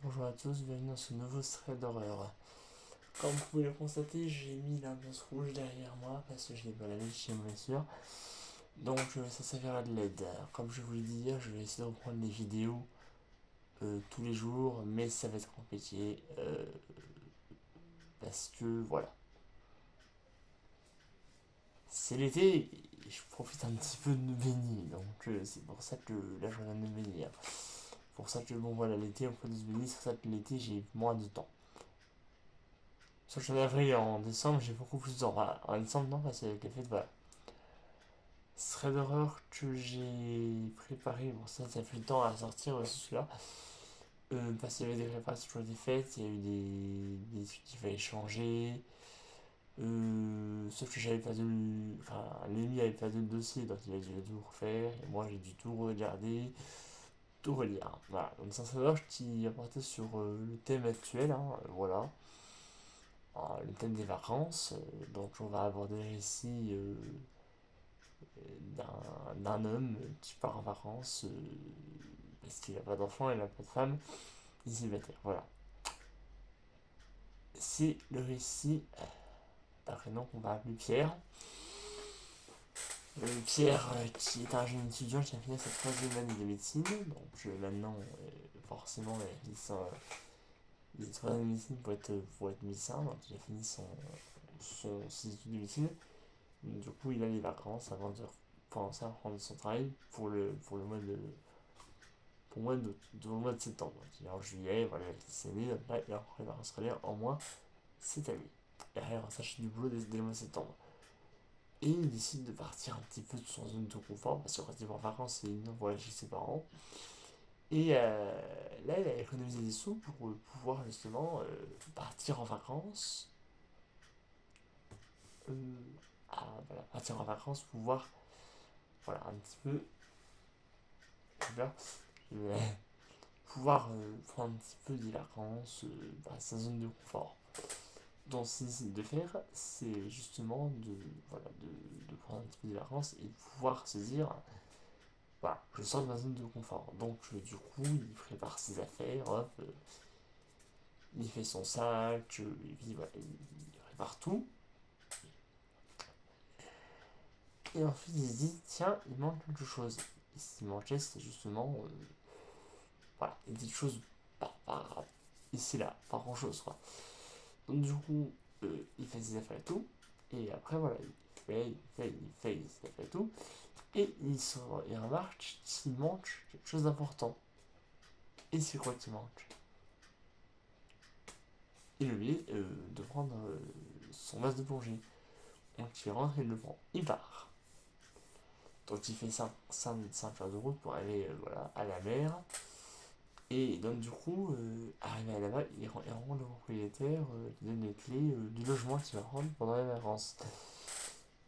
Bonjour à tous, bienvenue dans ce nouveau thread d'horreur. Comme vous pouvez le constater, j'ai mis l'ambiance rouge derrière moi parce que je l'ai baladé chez moi, bien sûr. Donc ça servira de l'aide. Comme je vous l'ai dit hier, je vais essayer de reprendre les vidéos tous les jours, mais ça va être compliqué parce que voilà. C'est l'été et je profite un petit peu de me baigner, donc c'est pour ça que là je viens de me baigner. Pour ça que bon voilà, l'été on peut se baigner, c'est pour ça que l'été j'ai moins de temps. Sauf qu'en avril et en décembre, j'ai beaucoup plus de temps. Voilà, en décembre, non, parce qu'avec les fêtes, voilà. Thread d'horreur que j'ai préparé, bon, ça a pris le temps à sortir aussi celui-là. Parce qu'il y avait des préparations qui ont été faites, il y a eu des trucs qu'il fallait changer. Sauf que j'avais pas de. Enfin, l'ennemi avait pas de dossier, donc il a dû tout refaire. Et moi, j'ai dû tout regarder, tout relire. Voilà, donc c'est un serveur qui apportait sur le thème actuel, hein, voilà. Le thème des vacances. Donc on va aborder le récit d'un homme qui part en vacances parce qu'il n'a pas d'enfant, il n'a pas de femme, il est célibataire. Voilà. C'est le récit d'un prénom qu'on va appeler Pierre. Pierre qui est un jeune étudiant qui a fini sa troisième année de médecine. Donc maintenant, forcément, il est troisième année de médecine pour être médecin. Donc il a fini ses études de médecine. Du coup, il a les vacances avant de commencer à reprendre son travail pour le mois de pour le mois de septembre. Donc, il est en juillet, voilà, cette année, là, il a repris les vacances scolaires en moins cette année. Et après, il s'achète du boulot dès le mois de septembre. Et il décide de partir un petit peu de son zone de confort, parce que quand il va en vacances, il voyage chez ses parents. Et là, il a économisé des sous pour pouvoir justement partir en vacances. Euh, voilà, partir en vacances, pouvoir, voilà, un petit peu, là, pouvoir prendre un petit peu des vacances dans sa zone de confort. Donc, ce qu'il décide de faire, c'est justement voilà, de prendre un petit peu des vacances et de pouvoir se dire voilà, je sors de ma zone de confort. Donc, du coup, il prépare ses affaires, hop, il fait son sac, voilà, il prépare tout. Et ensuite, il se dit tiens, il manque quelque chose. Et ce qui manquait, c'était justement voilà, des petites choses pas ici là, pas grand chose quoi. Donc du coup, il fait ses affaires et tout. Et après, voilà, il ses affaires et tout. Et il remarque qu'il manque quelque chose d'important. Et c'est quoi qui manque? Il oublie de prendre son masque de plongée. Donc il rentre, il le prend, il part. Donc il fait 5 heures de route pour aller voilà, à la mer. Et donc du coup, arrivé là-bas, il rencontre le propriétaire qui donne les clés du logement qu'il va prendre pendant les vacances.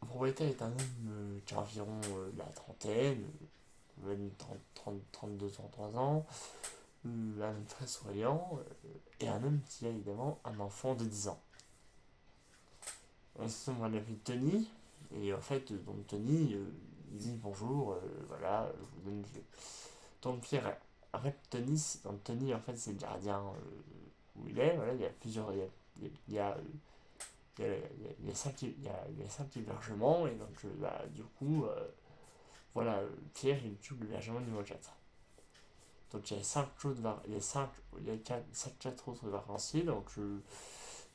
Le propriétaire est un homme qui a environ la trentaine, 32, 33 ans, un homme très souriant, et un homme qui a évidemment un enfant de 10 ans. On se l'appelle Tony, et en fait, donc Tony, il dit bonjour, voilà, je vous donne le. Donc Pierre, en fait, Tony, en fait, c'est le gardien où il est, voilà, il y a plusieurs, il y a, il y a 5 hébergements, et donc, bah, du coup, voilà, Pierre, il occupe l'hébergement numéro 4. Donc il y a 5 autres, il y a 5, il y a 4 autres vacanciers, donc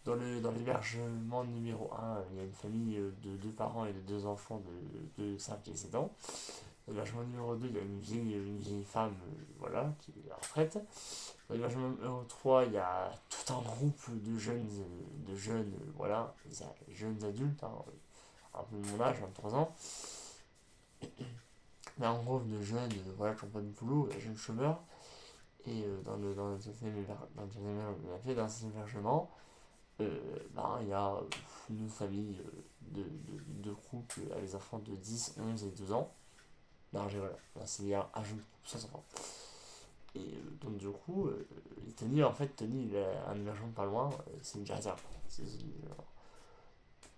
dans l'hébergement numéro un il y a une famille de deux parents et de deux enfants de 5 et 7 ans. Dans l'hébergement numéro 2 il y a une vieille femme voilà, qui est en retraite. Dans l'hébergement numéro 3 il y a tout un groupe de jeunes voilà, jeunes adultes, hein, un peu de mon âge, 23 ans. Mais un groupe de jeunes voilà, qui n'ont pas de boulot, jeunes chômeurs. Et dans le dans cet hébergement, il y a une famille de couples avec des enfants de 10 11 et 12 ans. Non, j'ai voilà, c'est un jeune couple sans enfants. Et donc du coup, Tony, en fait, Tony, il a un hébergement pas loin, c'est une jardin.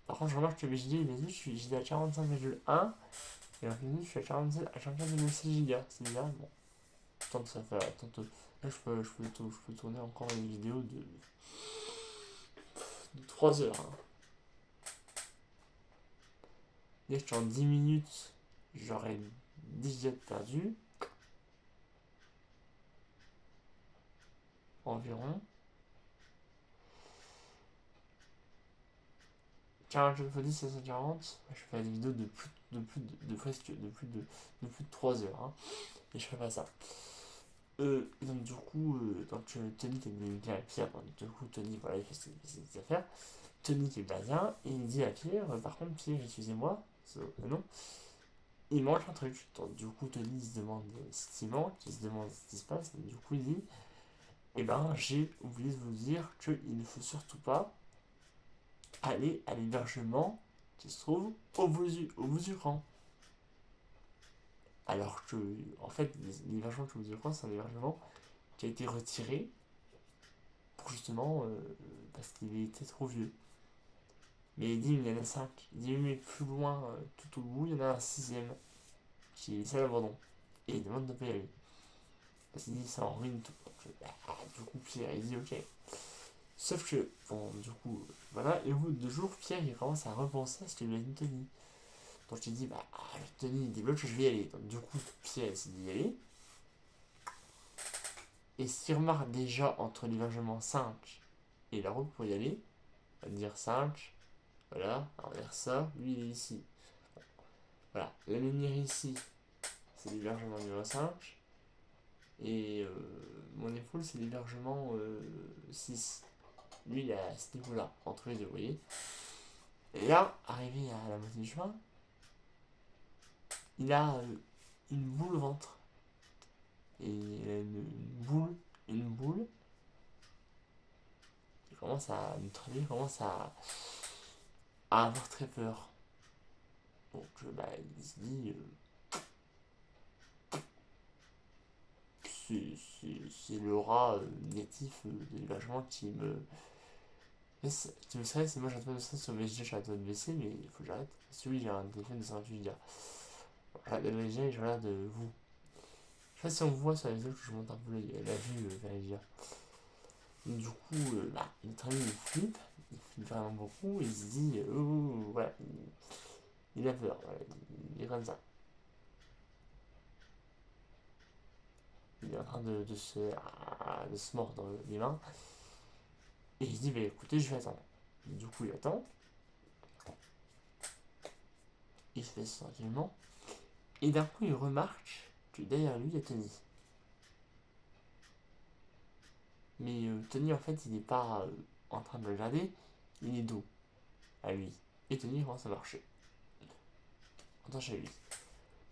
Par contre, je remarque que le BGD, il est dit, j'étais à 45,1 et en fait, je suis à 44,6 gigas. C'est bizarre, bon. Tant que ça fait, tant Là, je peux tourner encore une vidéo de 3 heures. Hein. Dès que je suis en 10 minutes, j'aurai 10 jets perdus. Environ. 40 fois 10, 740. Je fais des vidéos de plus de 3 heures. Hein. Et je fais pas ça. Et donc du coup, Tony qui est devenu bien à Pierre, du coup Tony voilà, il fait ses affaires. Tony qui est bien, et il dit à Pierre, par contre Pierre, excusez-moi, non, il mange un truc. Donc, du coup Tony se demande ce qu'il mange, il se demande ce qui se passe, et du coup il dit, eh ben j'ai oublié de vous dire qu'il ne faut surtout pas aller à l'hébergement qui se trouve au bout du camp. Alors que, en fait, l'hébergement au bout du camp, c'est un hébergement qui a été retiré pour justement parce qu'il était trop vieux. Mais il dit il y en a 5. Il dit mais plus loin, tout au bout, il y en a un sixième qui est laissé à l'abandon. Et il demande de ne pas y aller. Parce qu'il dit ça en ruine tout. Du coup, Pierre il dit ok. Sauf que, bon, du coup, voilà, et au bout de 2 jours, Pierre il commence à repenser à ce que lui a dit Tony. Donc il dit bah, Tony il dit l'autre je vais y aller. Donc du coup, Pierre décide d'y aller. Et s'il remarque déjà entre l'hébergement 5 et la route pour y aller, on va dire 5, voilà, on va dire ça, lui il est ici. Voilà, la lumière ici, c'est l'hébergement numéro 5. Et mon épaule, c'est l'hébergement 6. Lui, il est à ce niveau-là, entre les deux, vous voyez. Et là, arrivé à la moitié du chemin, il a une boule au ventre. Et il a une boule. Il commence à me travailler, il commence à avoir très peur. Donc, bah, il se dit, c'est le rat négatif de l'hébergement qui me. Tu me sais, c'est moi j'arrête de ça sur mes GG, j'arrête de baisser, mais il faut que j'arrête. Parce que oui, j'ai un téléphone de 58 Go. J'arrête de VG et je regarde vous. Je sais pas si on voit sur la vidéo que je monte un peu la vue vers les GA. Du coup, bah, notre ami il flippe vraiment beaucoup, et il se dit, voilà, il a peur, voilà, il est comme ça. Il est en train de se mordre les mains. Et il se dit, bah écoutez, je vais attendre. Du coup, il attend. Il fait ça tranquillement. Et d'un coup, il remarque que derrière lui, il y a Tony. Mais Tony, en fait, il n'est pas en train de le regarder. Il est dos à lui. Et Tony commence à marcher. Attends chez lui.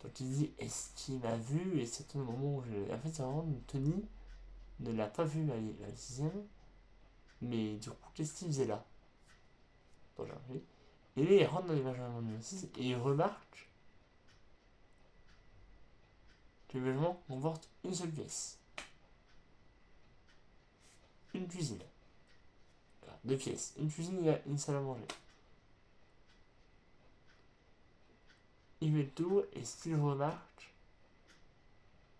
Donc il dit, est-ce qu'il m'a vu? Et c'est au moment où je. En fait, c'est vraiment Tony ne l'a pas vu à la sixième. Mais du coup, qu'est-ce qu'il faisait là? Donc, et là, il rentre dans l'hébergement numéro 6 et il remarque que l'hébergement comporte une seule pièce. Une cuisine. Voilà, 2 pièces. Une cuisine et une salle à manger. Il met le tour et ce qu'il remarque,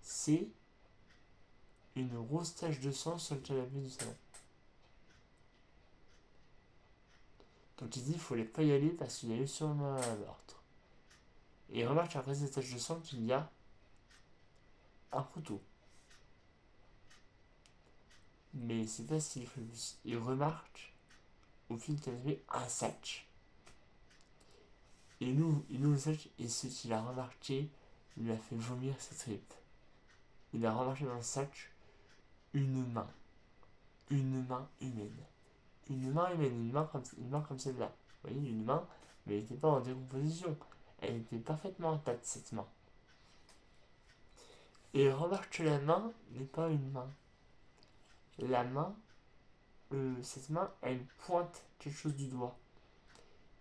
c'est une grosse tache de sang sur le canapé du salon. Donc il dit qu'il ne fallait pas y aller parce qu'il y a eu sûrement un meurtre. Et il remarque après cette tache de sang qu'il y a un couteau. Mais c'est pas ce qu'il fait plus. Il remarque au fil du canapé un sac. Et il ouvre le sac et ce qu'il a remarqué lui a fait vomir ses tripes. Il a remarqué dans le sac une main. Une main humaine. Une main humaine, une main comme celle-là. Vous voyez, une main, mais elle n'était pas en décomposition. Elle était parfaitement intacte, cette main. Et remarque que la main n'est pas une main. La main, cette main, elle pointe quelque chose du doigt.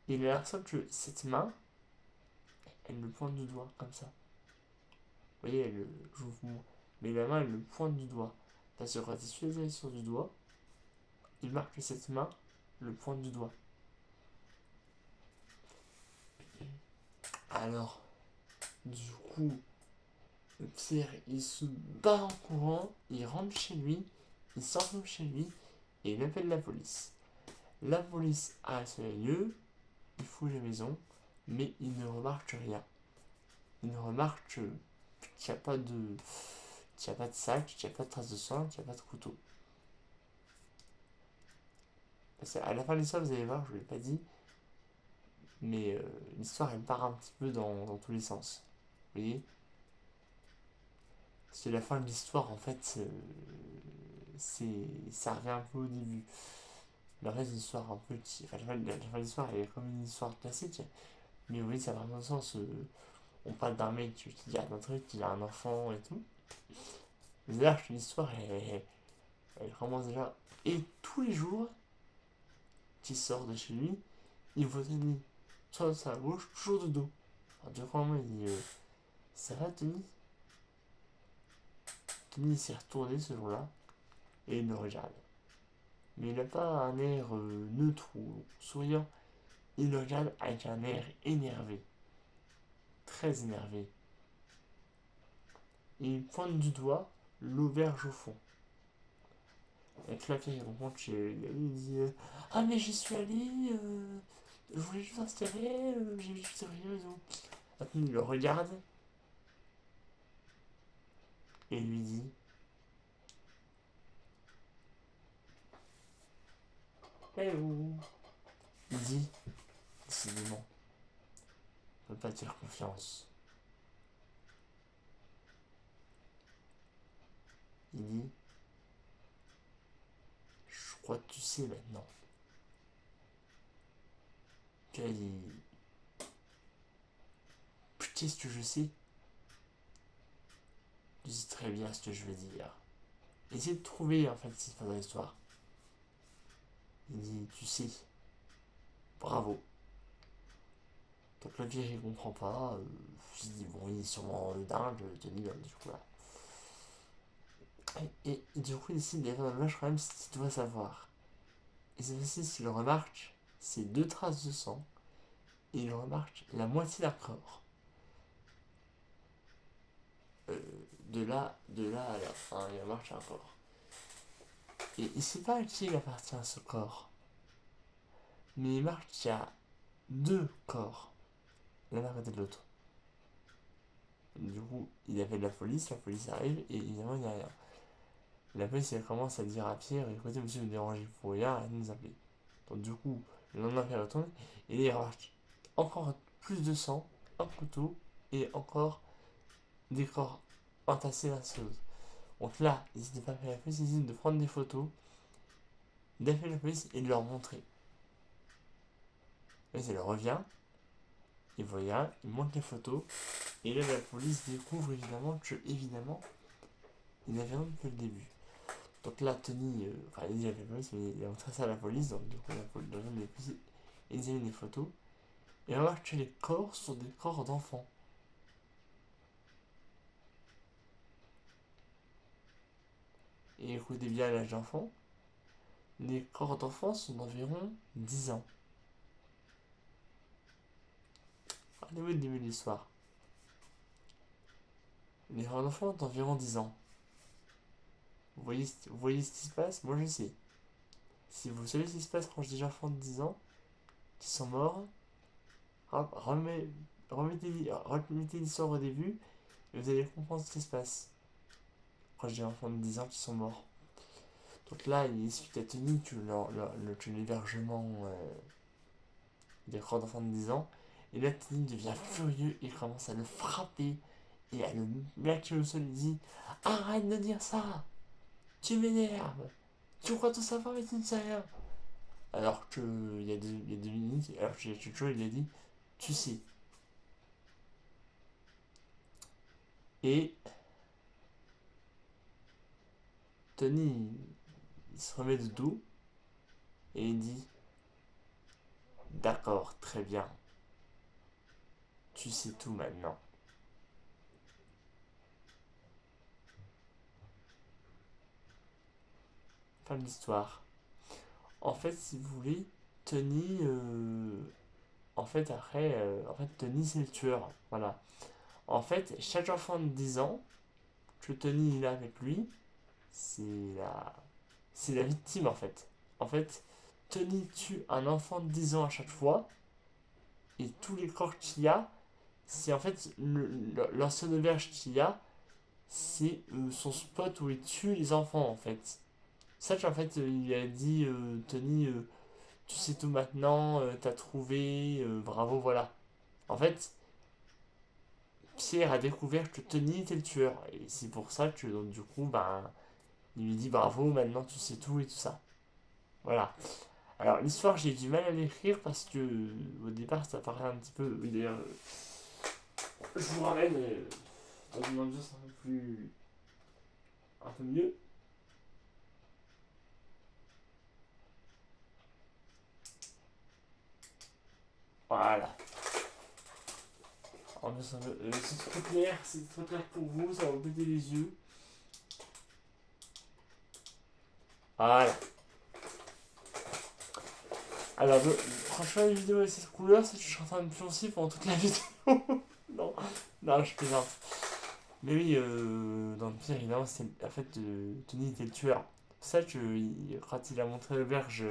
Et il a l'impression que cette main, elle le pointe du doigt, comme ça. Vous voyez, je vous montre. Mais la main, elle le pointe du doigt. Parce que quand il suit les sur du doigt, il marque que cette main le pointe du doigt. Alors, du coup, Pierre, il se bat en courant, il rentre chez lui, il s'enferme chez lui et il appelle la police. La police arrive sur les lieux, il fouille la maison, mais il ne remarque rien. Il ne remarque qu'il n'y a pas de. Qu'il n'y a pas de sac, qu'il n'y a pas de traces de sang, qu'il n'y a pas de couteau. Parce qu'à la fin de l'histoire, vous allez voir, je ne vous l'ai pas dit, mais l'histoire elle part un petit peu dans tous les sens. Vous voyez? C'est la fin de l'histoire en fait, ça revient un peu au début. Le reste de l'histoire un peu. Enfin, la fin de l'histoire elle est comme une histoire classique, mais vous voyez, ça a vraiment sens. On parle d'un mec qui garde un truc, qui a un enfant et tout. Mais là, l'histoire elle commence déjà. Et tous les jours, qu'il sort de chez lui, il voit Tony soit dans sa gauche, toujours de dos. Alors, du coup, il dit ça va, Tony? Tony s'est retourné ce jour-là et il le regarde. Mais il n'a pas un air neutre ou souriant. Il le regarde avec un air énervé, très énervé. Et il pointe du doigt l'auberge au fond. Donc la fille rencontre chez lui, il dit ah, mais j'y suis allé, je voulais juste installer, j'ai vu que c'était rien et tout. Après, il le regarde et lui dit hey, oh. Il dit décidément, on ne peut pas te faire confiance. Il dit je crois que tu sais maintenant. Tu as dit qu'est-ce que je sais? Tu sais très bien ce que je veux dire. Essaye de trouver en fait ce qui se passe dans l'histoire. Il dit tu sais, bravo. Donc le vieil il comprend pas. Il dit bon, il est sûrement le dingue, Tony, du coup là. Et du coup, il décide d'aller dans le match quand même si tu dois savoir. Et cette fois-ci, s'il remarque, c'est deux traces de sang. Et il remarque la moitié d'un corps. Euh, de là à la fin, il remarque un corps. Et il ne sait pas à qui il appartient ce corps. Mais il marque qu'il y a deux corps, l'un à côté de l'autre. Du coup, il appelle la police arrive et évidemment il n'y a rien. La police elle commence à dire à Pierre écoutez monsieur, vous dérangez pour rien, arrêtez de nous appeler. Donc du coup, le lendemain Pierre retourne et il remarque encore plus de sang, un couteau et encore des corps entassés l'un sur l'autre. Donc là, n'hésitez pas à appeler la police, ils décident de prendre des photos, d'appeler la police et de leur montrer. Et elle revient, il voit rien, il montre les photos et là la police découvre évidemment que évidemment il avait rien depuis le début. Donc là, Tony, enfin, il dit à la police, mais il a montré ça à la police, donc du coup, la police examine les photos, et on remarque que les corps sont des corps d'enfants. Et écoutez bien l'âge d'enfant, les corps d'enfants sont d'environ 10 ans. Regardez-vous le début de l'histoire. Les corps d'enfants ont d'environ 10 ans. Vous voyez ce qui se passe? Moi je sais. Si vous savez ce qui se passe quand j'ai des enfants de 10 ans qui sont morts, remettez l'histoire au début et vous allez comprendre ce qui se passe. Quand j'ai des enfants de 10 ans qui sont morts. Donc là, il explique à Tony que l'hébergement des corps d'enfants de 10 ans. Et là, Tony devient furieux et commence à le frapper et à le mettre au sol. Il dit arrête de dire ça! Tu m'énerves! Tu crois tout savoir, mais tu ne sais rien! Alors que il y a 2 minutes, alors que Chucho il a dit tu sais. Et Tony il se remet de dos et il dit d'accord, très bien, tu sais tout maintenant. Fin de l'histoire. En fait, si vous voulez, Tony, en fait, après, Tony c'est le tueur. Voilà. En fait, chaque enfant de 10 ans que Tony il a avec lui, c'est la, c'est la victime en fait. En fait, Tony tue un enfant de 10 ans à chaque fois, et tous les corps qu'il y a, c'est en fait l'ancien auberge qu'il y a, c'est son spot où il tue les enfants en fait. Ça, en fait, il a dit Tony, tu sais tout maintenant, t'as trouvé, bravo, voilà. En fait, Pierre a découvert que Tony était le tueur. Et c'est pour ça que, donc, du coup, ben, il lui dit bravo, maintenant tu sais tout et tout ça. Voilà. Alors, l'histoire, j'ai du mal à l'écrire parce que, au départ, ça paraît un petit peu. Oui, d'ailleurs, je vous ramène dans une ambiance un peu plus. Un peu mieux. Voilà. Ambiance un peu. C'est trop clair pour vous, ça va vous péter les yeux. Voilà. Alors, franchement, une vidéo avec cette couleur, c'est que je suis en train de pioncer pendant toute la vidéo. Non, non, je plaisante. Mais oui, dans le pire, évidemment, c'est en fait Tony était le tueur. C'est ça que quand il a montré l'auberge,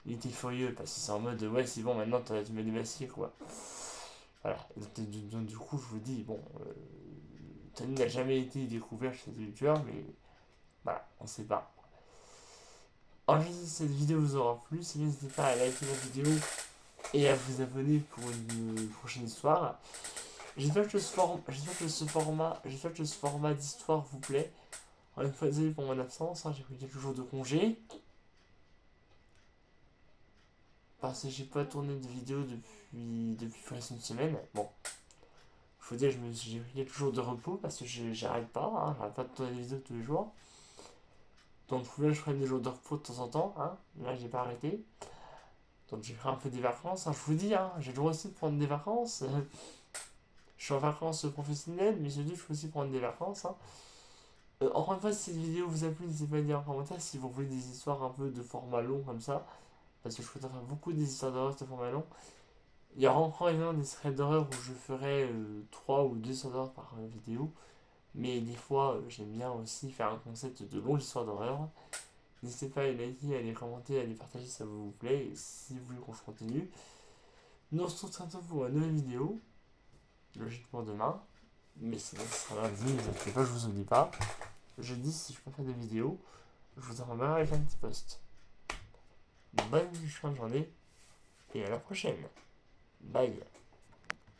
il était furieux parce que c'est en mode ouais, c'est bon, maintenant tu m'as dévasté quoi. Voilà. Donc, du coup, je vous dis, bon, Tony n'a jamais été découvert que c'était le tueur, mais voilà, on sait pas. Alors, j'espère que cette vidéo vous aura plu. Si n'hésitez pas à liker la vidéo et à vous abonner pour une prochaine histoire. J'espère que ce format d'histoire vous plaît. En une fois désolé pour mon absence, hein, j'ai pris quelques jours de congé. Parce que j'ai pas tourné de vidéo depuis presque une semaine. Bon, je vous dis, j'ai pris quelques jours de repos parce que j'arrête pas, hein, j'arrête pas de tourner des vidéos tous les jours. Donc, là, je ferai des jours de repos de temps en temps. Hein. Là, j'ai pas arrêté. Donc, j'ai pris un peu des vacances. Hein. Je vous dis, hein, j'ai le droit aussi de prendre des vacances. Je suis en vacances professionnelles, mais je dis que je peux aussi prendre des vacances. Hein. Encore une fois, si cette vidéo vous a plu, n'hésitez pas à dire en commentaire si vous voulez des histoires un peu de format long comme ça. Parce que je préfère faire beaucoup des histoires d'horreur de format long. Il y aura encore évidemment des threads d'horreur où je ferai 3 ou 2 histoires d'horreur par vidéo. Mais des fois, j'aime bien aussi faire un concept de longue histoire d'horreur. N'hésitez pas à les liker, à les commenter, à les partager si ça vous plaît. Et si vous voulez qu'on se continue. Nous on se retrouve très bientôt pour une nouvelle vidéo. Logiquement demain. Mais sinon, ce sera lundi, ne vous inquiétez pas, je vous oublie pas. Jeudi, si je peux faire des vidéos, je vous enverrai avec un petit post. Bonne fin de journée et à la prochaine. Bye.